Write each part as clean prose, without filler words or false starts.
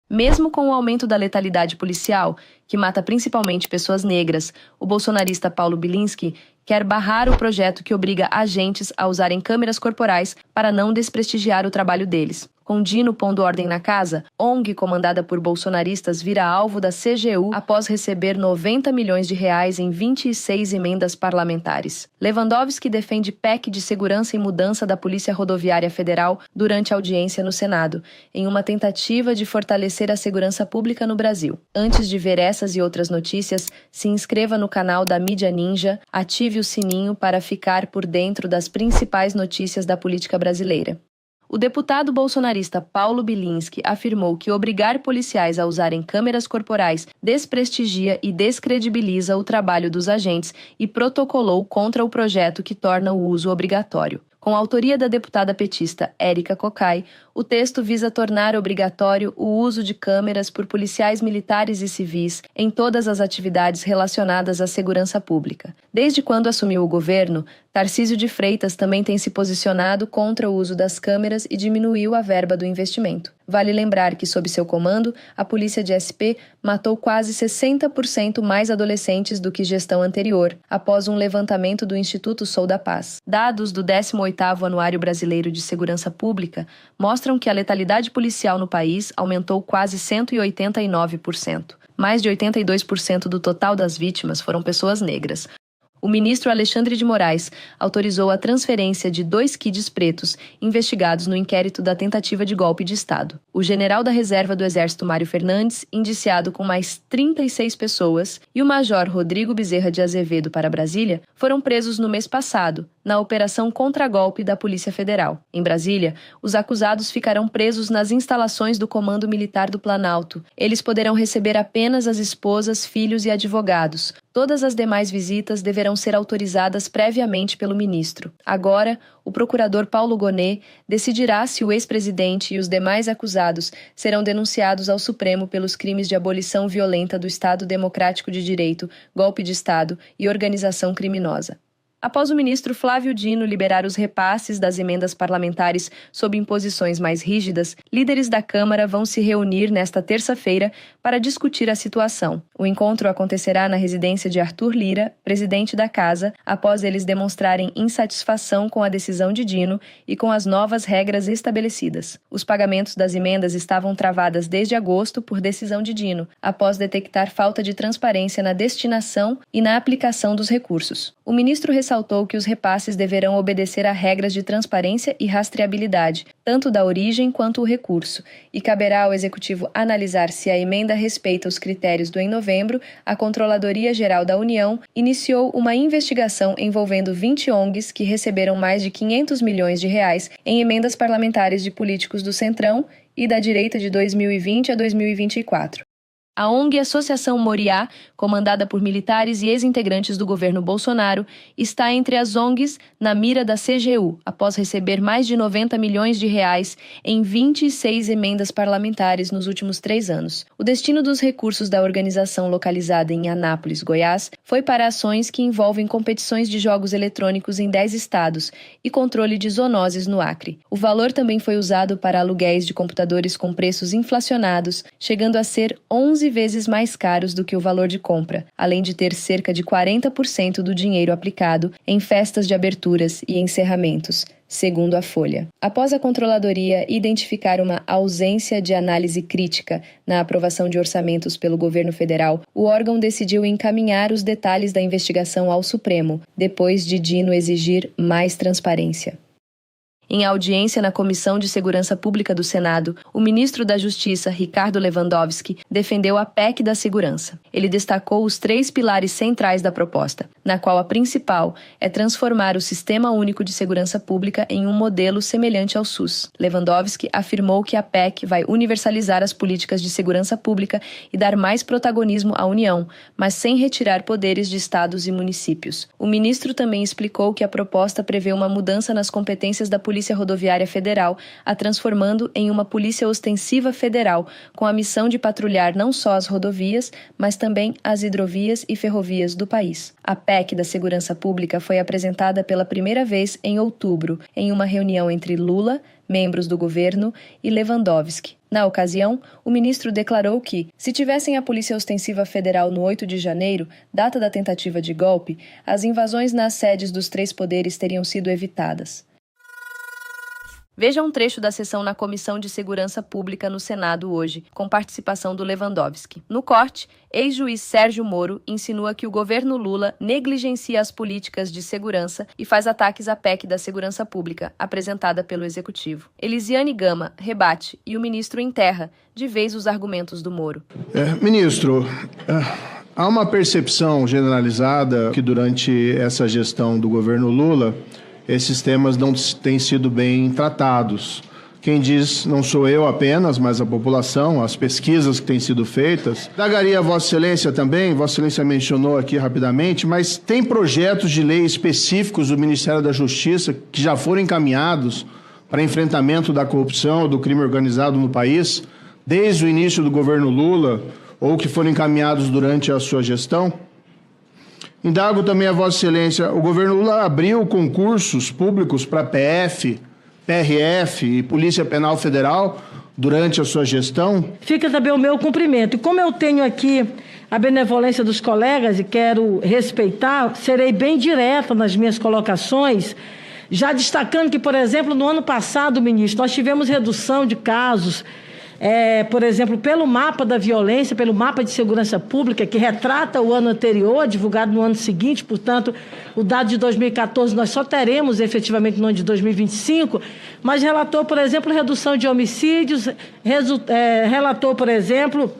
Mesmo com o aumento da letalidade policial, que mata principalmente pessoas negras, o bolsonarista Paulo Bilinski quer barrar o projeto que obriga agentes a usarem câmeras corporais para não desprestigiar o trabalho deles. Com Dino pondo ordem na casa, ONG comandada por bolsonaristas vira alvo da CGU após receber 90 milhões de reais em 26 emendas parlamentares. Lewandowski defende PEC de segurança e mudança da Polícia Rodoviária Federal durante audiência no Senado, em uma tentativa de fortalecer a segurança pública no Brasil. Antes de ver essas e outras notícias, se inscreva no canal da Mídia Ninja, ative o sininho para ficar por dentro das principais notícias da política brasileira. O deputado bolsonarista Paulo Bilinski afirmou que obrigar policiais a usarem câmeras corporais desprestigia e descredibiliza o trabalho dos agentes e protocolou contra o projeto que torna o uso obrigatório. Com a autoria da deputada petista Érica Cocai, o texto visa tornar obrigatório o uso de câmeras por policiais militares e civis em todas as atividades relacionadas à segurança pública. Desde quando assumiu o governo, Tarcísio de Freitas também tem se posicionado contra o uso das câmeras e diminuiu a verba do investimento. Vale lembrar que, sob seu comando, a polícia de SP matou quase 60% mais adolescentes do que gestão anterior, após um levantamento do Instituto Sou da Paz. Dados do 18º Anuário Brasileiro de Segurança Pública mostram que a letalidade policial no país aumentou quase 189%. Mais de 82% do total das vítimas foram pessoas negras. O ministro Alexandre de Moraes autorizou a transferência de 2 kids pretos investigados no inquérito da tentativa de golpe de Estado. O general da reserva do Exército Mário Fernandes, indiciado com mais 36 pessoas, e o major Rodrigo Bezerra de Azevedo para Brasília foram presos no mês passado, na Operação Contra-Golpe da Polícia Federal. Em Brasília, os acusados ficarão presos nas instalações do Comando Militar do Planalto. Eles poderão receber apenas as esposas, filhos e advogados. Todas as demais visitas deverão ser autorizadas previamente pelo ministro. Agora, o procurador Paulo Gonet decidirá se o ex-presidente e os demais acusados serão denunciados ao Supremo pelos crimes de abolição violenta do Estado Democrático de Direito, golpe de Estado e organização criminosa. Após o ministro Flávio Dino liberar os repasses das emendas parlamentares sob imposições mais rígidas, líderes da Câmara vão se reunir nesta terça-feira para discutir a situação. O encontro acontecerá na residência de Arthur Lira, presidente da Casa, após eles demonstrarem insatisfação com a decisão de Dino e com as novas regras estabelecidas. Os pagamentos das emendas estavam travadas desde agosto por decisão de Dino, após detectar falta de transparência na destinação e na aplicação dos recursos. O ministro ressaltou que os repasses deverão obedecer a regras de transparência e rastreabilidade, tanto da origem quanto o recurso, e caberá ao Executivo analisar se a emenda respeita os critérios do. Em novembro, a Controladoria Geral da União iniciou uma investigação envolvendo 20 ONGs que receberam mais de 500 milhões de reais em emendas parlamentares de políticos do Centrão e da direita de 2020 a 2024. A ONG Associação Moriá, comandada por militares e ex-integrantes do governo Bolsonaro, está entre as ONGs na mira da CGU, após receber mais de 90 milhões de reais em 26 emendas parlamentares nos últimos 3 anos. O destino dos recursos da organização localizada em Anápolis, Goiás, foi para ações que envolvem competições de jogos eletrônicos em 10 estados e controle de zoonoses no Acre. O valor também foi usado para aluguéis de computadores com preços inflacionados, chegando a ser 11 vezes mais caros do que o valor de compra, além de ter cerca de 40% do dinheiro aplicado em festas de aberturas e encerramentos, segundo a Folha. Após a Controladoria identificar uma ausência de análise crítica na aprovação de orçamentos pelo governo federal, o órgão decidiu encaminhar os detalhes da investigação ao Supremo, depois de Dino exigir mais transparência. Em audiência na Comissão de Segurança Pública do Senado, o ministro da Justiça, Ricardo Lewandowski, defendeu a PEC da segurança. Ele destacou os 3 pilares centrais da proposta, na qual a principal é transformar o Sistema Único de Segurança Pública em um modelo semelhante ao SUS. Lewandowski afirmou que a PEC vai universalizar as políticas de segurança pública e dar mais protagonismo à União, mas sem retirar poderes de estados e municípios. O ministro também explicou que a proposta prevê uma mudança nas competências da Polícia Rodoviária Federal, a transformando em uma polícia ostensiva federal, com a missão de patrulhar não só as rodovias, mas também as hidrovias e ferrovias do país. A PEC da Segurança Pública foi apresentada pela primeira vez em outubro, em uma reunião entre Lula, membros do governo e Lewandowski. Na ocasião, o ministro declarou que, se tivessem a Polícia Ostensiva Federal no 8 de janeiro, data da tentativa de golpe, as invasões nas sedes dos três poderes teriam sido evitadas. Veja um trecho da sessão na Comissão de Segurança Pública no Senado hoje, com participação do Lewandowski. No corte, ex-juiz Sérgio Moro insinua que o governo Lula negligencia as políticas de segurança e faz ataques à PEC da Segurança Pública, apresentada pelo Executivo. Elisiane Gama rebate e o ministro enterra de vez os argumentos do Moro. Ministro, há uma percepção generalizada que durante essa gestão do governo Lula esses temas não têm sido bem tratados. Quem diz não sou eu apenas, mas a população, as pesquisas que têm sido feitas. Indagaria a Vossa Excelência também, Vossa Excelência mencionou aqui rapidamente, mas tem projetos de lei específicos do Ministério da Justiça que já foram encaminhados para enfrentamento da corrupção, do crime organizado no país, desde o início do governo Lula, ou que foram encaminhados durante a sua gestão? Indago também a Vossa Excelência, o governo Lula abriu concursos públicos para PF, PRF e Polícia Penal Federal durante a sua gestão? Fica também o meu cumprimento. E como eu tenho aqui a benevolência dos colegas e quero respeitar, serei bem direta nas minhas colocações, já destacando que, por exemplo, no ano passado, ministro, nós tivemos redução de casos, por exemplo, pelo mapa da violência, pelo mapa de segurança pública, que retrata o ano anterior, divulgado no ano seguinte, portanto, o dado de 2014 nós só teremos efetivamente no ano de 2025, mas relatou, por exemplo, redução de homicídios, relatou, por exemplo,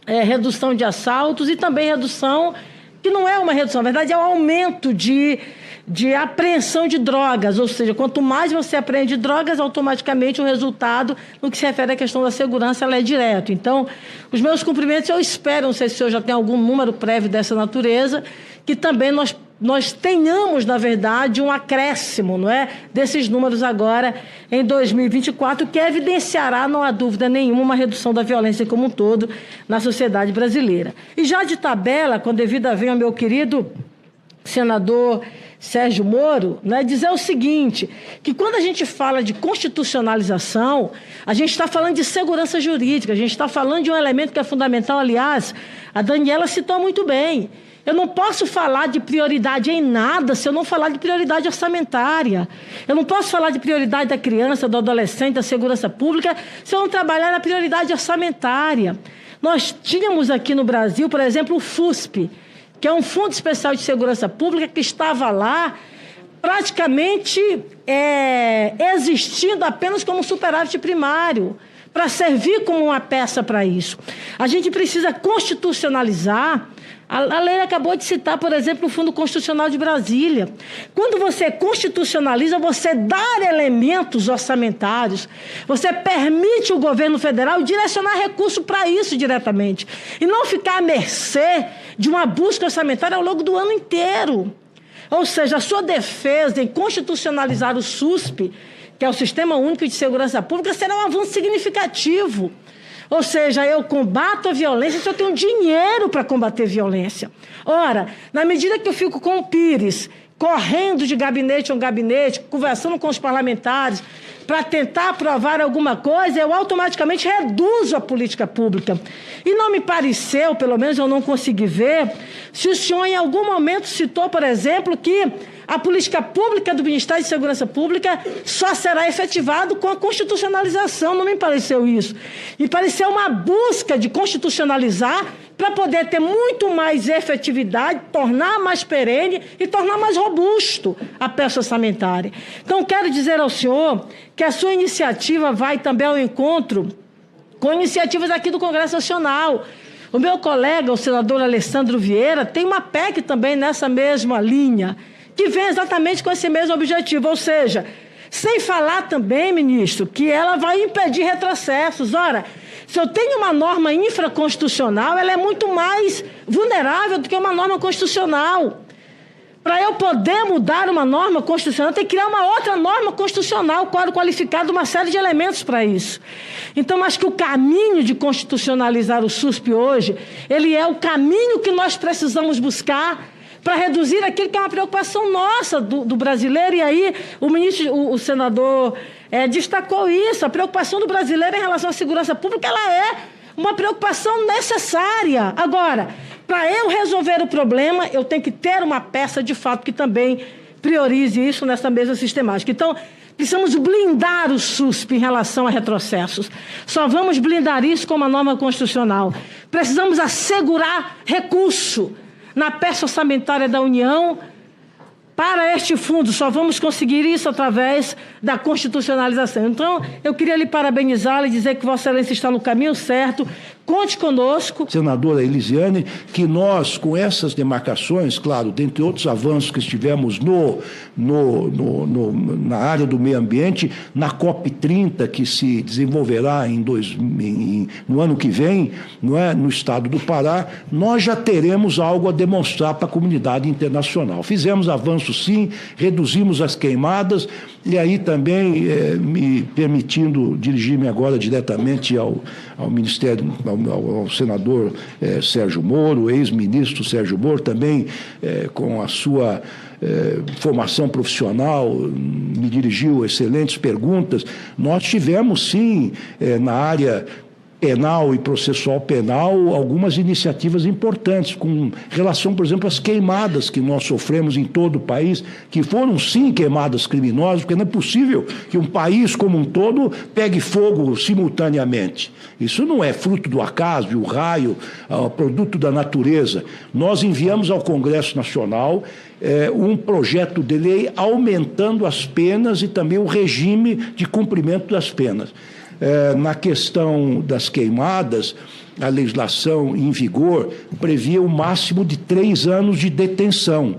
redução de assaltos e também redução, que não é uma redução, na verdade é um aumento de apreensão de drogas, ou seja, quanto mais você apreende drogas, automaticamente o resultado, no que se refere à questão da segurança, ela é direto. Então, os meus cumprimentos, eu espero, não sei se o senhor já tem algum número prévio dessa natureza, que também nós tenhamos, na verdade, um acréscimo, não é, desses números agora em 2024, que evidenciará, não há dúvida nenhuma, uma redução da violência como um todo na sociedade brasileira. E já de tabela, com devida vem ao meu querido senador Sérgio Moro, né, dizer o seguinte, que quando a gente fala de constitucionalização, a gente está falando de segurança jurídica, a gente está falando de um elemento que é fundamental, aliás, a Daniela citou muito bem. Eu não posso falar de prioridade em nada se eu não falar de prioridade orçamentária. Eu não posso falar de prioridade da criança, do adolescente, da segurança pública, se eu não trabalhar na prioridade orçamentária. Nós tínhamos aqui no Brasil, por exemplo, o FUSP, que é um Fundo Especial de Segurança Pública que estava lá praticamente existindo apenas como superávit primário, para servir como uma peça para isso. A gente precisa constitucionalizar. A lei acabou de citar, por exemplo, o Fundo Constitucional de Brasília. Quando você constitucionaliza, você dá elementos orçamentários, você permite o governo federal direcionar recurso para isso diretamente, e não ficar à mercê de uma busca orçamentária ao longo do ano inteiro. Ou seja, a sua defesa em constitucionalizar o SUSP, que é o Sistema Único de Segurança Pública, será um avanço significativo. Ou seja, eu combato a violência se eu tenho dinheiro para combater violência. Ora, na medida que eu fico com o Pires, correndo de gabinete em gabinete, conversando com os parlamentares, para tentar aprovar alguma coisa, eu automaticamente reduzo a política pública. E não me pareceu, pelo menos eu não consegui ver, se o senhor em algum momento citou, por exemplo, que a política pública do Ministério de Segurança Pública só será efetivada com a constitucionalização. Não me pareceu isso. Me pareceu uma busca de constitucionalizar para poder ter muito mais efetividade, tornar mais perene e tornar mais robusto a peça orçamentária. Então, quero dizer ao senhor que a sua iniciativa vai também ao encontro com iniciativas aqui do Congresso Nacional. O meu colega, o senador Alessandro Vieira, tem uma PEC também nessa mesma linha, que vem exatamente com esse mesmo objetivo, ou seja, sem falar também, ministro, que ela vai impedir retrocessos. Ora, se eu tenho uma norma infraconstitucional, ela é muito mais vulnerável do que uma norma constitucional. Para eu poder mudar uma norma constitucional, tem que criar uma outra norma constitucional, quadro qualificado, uma série de elementos para isso. Então, acho que o caminho de constitucionalizar o SUSP hoje, ele é o caminho que nós precisamos buscar para reduzir aquilo que é uma preocupação nossa do brasileiro. E aí o senador destacou isso. A preocupação do brasileiro em relação à segurança pública, ela é uma preocupação necessária. Agora, para eu resolver o problema, eu tenho que ter uma peça, de fato, que também priorize isso nessa mesa sistemática. Então, precisamos blindar o SUSP em relação a retrocessos. Só vamos blindar isso com uma norma constitucional. Precisamos assegurar recurso na peça orçamentária da União para este fundo. Só vamos conseguir isso através da constitucionalização. Então, eu queria lhe parabenizar e dizer que Vossa Excelência está no caminho certo. Conte conosco. Senadora Elisiane, que nós, com essas demarcações, claro, dentre outros avanços que estivemos na área do meio ambiente, na COP30, que se desenvolverá no ano que vem, não é, no estado do Pará, nós já teremos algo a demonstrar para a comunidade internacional. Fizemos avanços, sim, reduzimos as queimadas, e aí também, me permitindo dirigir-me agora diretamente ao Ministério, ao senador Sérgio Moro, ex-ministro Sérgio Moro, também com a sua formação profissional, me dirigiu excelentes perguntas. Nós tivemos, sim, na área penal e processual penal, algumas iniciativas importantes com relação, por exemplo, às queimadas que nós sofremos em todo o país, que foram, sim, queimadas criminosas, porque não é possível que um país como um todo pegue fogo simultaneamente. Isso não é fruto do acaso, do raio, produto da natureza. Nós enviamos ao Congresso Nacional um projeto de lei aumentando as penas e também o regime de cumprimento das penas. Na questão das queimadas, a legislação em vigor previa o máximo de 3 anos de detenção.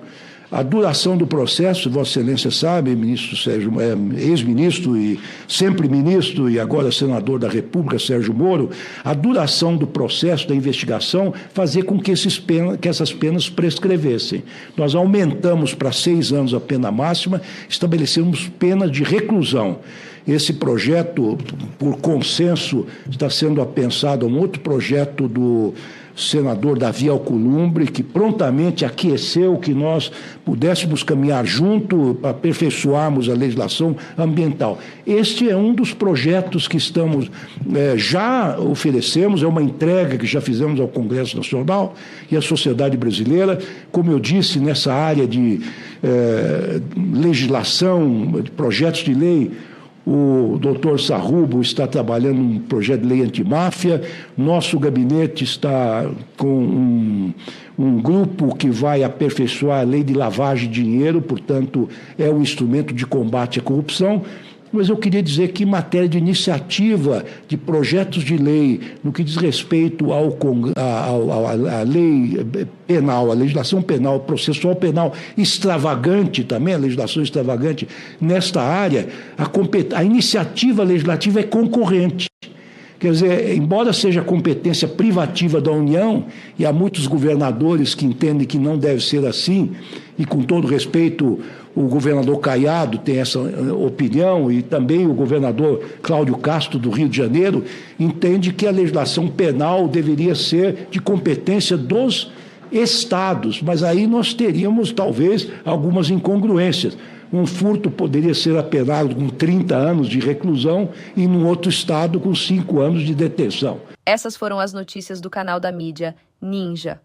A duração do processo, Vossa Excelência sabe, ministro Sérgio, ex-ministro e sempre ministro e agora senador da República, Sérgio Moro, a duração do processo da investigação fazia com que essas penas prescrevessem. Nós aumentamos para 6 anos a pena máxima, estabelecemos penas de reclusão. Esse projeto, por consenso, está sendo apensado a um outro projeto do senador Davi Alcolumbre, que prontamente aqueceu que nós pudéssemos caminhar junto para aperfeiçoarmos a legislação ambiental. Este é um dos projetos que já oferecemos, é uma entrega que já fizemos ao Congresso Nacional e à sociedade brasileira. Como eu disse, nessa área de legislação, de projetos de lei, o doutor Sarrubo está trabalhando um projeto de lei antimáfia, nosso gabinete está com um grupo que vai aperfeiçoar a lei de lavagem de dinheiro, portanto, é um instrumento de combate à corrupção. Mas eu queria dizer que, em matéria de iniciativa de projetos de lei, no que diz respeito à lei penal, à legislação penal, processual penal extravagante também, a legislação extravagante nesta área, a iniciativa legislativa é concorrente. Quer dizer, embora seja competência privativa da União, e há muitos governadores que entendem que não deve ser assim, e com todo respeito, o governador Caiado tem essa opinião, e também o governador Cláudio Castro, do Rio de Janeiro, entende que a legislação penal deveria ser de competência dos estados, mas aí nós teríamos, talvez, algumas incongruências. Um furto poderia ser apenado com 30 anos de reclusão e, num outro estado, com 5 anos de detenção. Essas foram as notícias do canal da mídia Ninja.